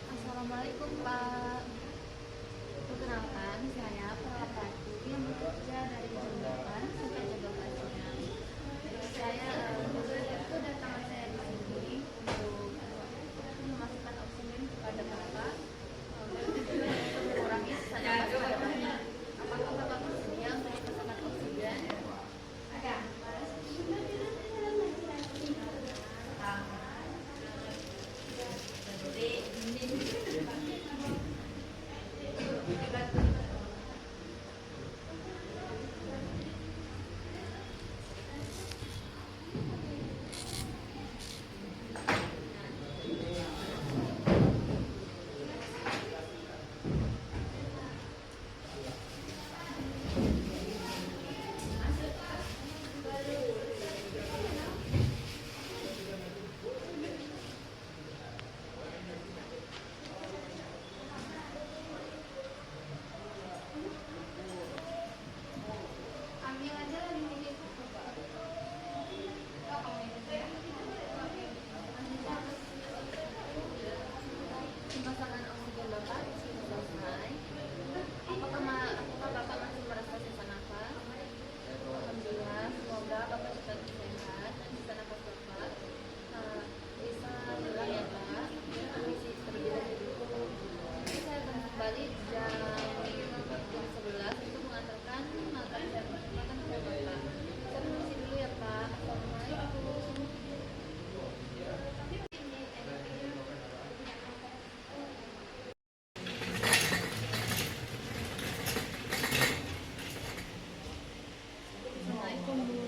Assalamualaikum Pak. Perkenalkan, saya perawat ratu yang bekerja dari jam 8 sampai jam 12 siang. Saya itu datangan saya di sini untuk memasukkan oksigen kepada Bapak untuk mengurangi sesak napas pada Bapak. Apakah Bapak bersedia untuk memasukkan oksigen? Ada. Ambil aja lah di sini. Pemasangan oksigen Bapak sudah selesai. Apakah Bapak masih merasa sesak nafas? Alhamdulillah, semoga Bapak cepat sehat dan sesak nafas Bapak bisa hilang ya Pak. Permisi terlebih dahulu. Nanti saya akan kembali jam 11 untuk mengantarkan makan Bapak. Saya permisi dulu ya Pak. Assalamualaikum. Assalamualaikum Bu.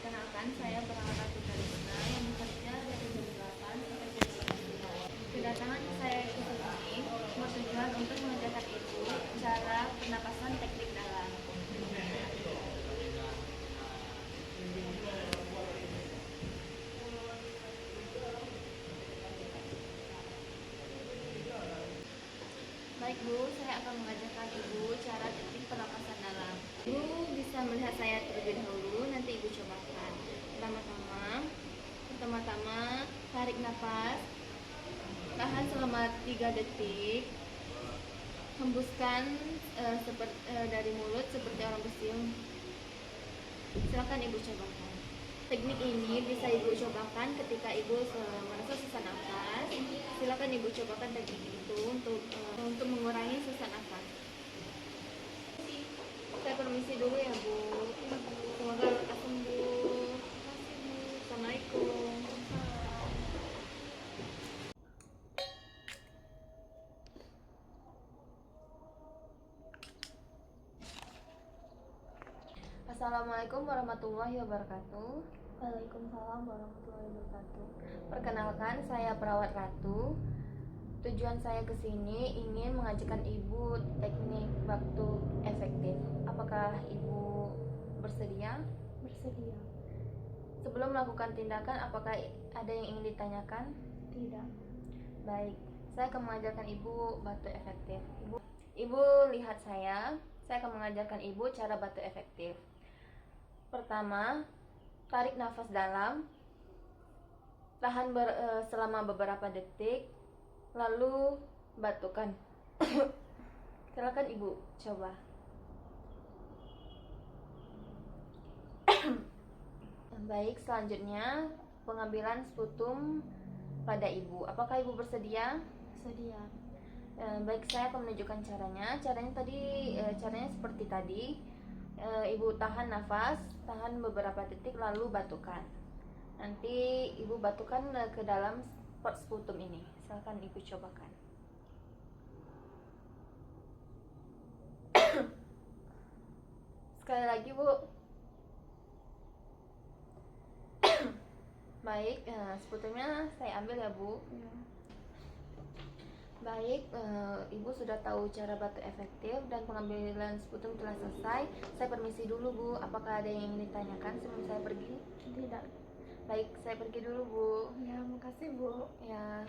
Kenalkan, saya perawat Ratu Karina yang bekerja dari jam 8 sampai jam 12. Kedatangan saya ke sini bertujuan untuk mengajarkan Ibu cara pernapasan teknik dalam. Baik Bu, saya akan mengajarkan Ibu cara teknik pernapasan dalam. Ibu bisa melihat saya terlebih dahulu, nanti Ibu cobakan. Pertama-tama tarik nafas, tahan selama 3 detik, hembuskan dari mulut seperti orang bersiul. Silakan Ibu cobakan. Teknik ini bisa Ibu cobakan ketika Ibu merasa sesak nafas. Silakan Ibu cobakan teknik itu untuk mengurangi sesak nafas. Saya permisi dulu ya Bu. Semoga lekas sembuh. Assalamualaikum. Assalamualaikum warahmatullahi wabarakatuh. Waalaikumsalam warahmatullahi wabarakatuh. Perkenalkan, saya perawat Ratu. Tujuan saya ke sini ingin mengajarkan Ibu teknik waktu efektif. Apakah Ibu bersedia? Bersedia? Sebelum melakukan tindakan, apakah ada yang ingin ditanyakan? Tidak. Baik, saya akan mengajarkan Ibu batu efektif. Ibu lihat saya akan mengajarkan Ibu cara batu efektif. Pertama, tarik nafas dalam, tahan selama beberapa detik, lalu batukan. Silakan Ibu coba. Baik, selanjutnya pengambilan sputum pada Ibu. Apakah Ibu bersedia? Bersedia. Baik, saya akan menunjukkan caranya. Caranya seperti tadi. Ibu tahan nafas, tahan beberapa detik, lalu batukan. Nanti Ibu batukan ke dalam sputum ini. Silakan Ibu cobakan. Sekali lagi, Bu. Baik, sputumnya saya ambil ya, Bu. Ya. Baik, Ibu sudah tahu cara batu efektif dan pengambilan sputum telah selesai. Saya permisi dulu, Bu. Apakah ada yang ingin ditanyakan sebelum saya pergi? Tidak. Baik, saya pergi dulu, Bu. Ya, makasih Bu. Ya.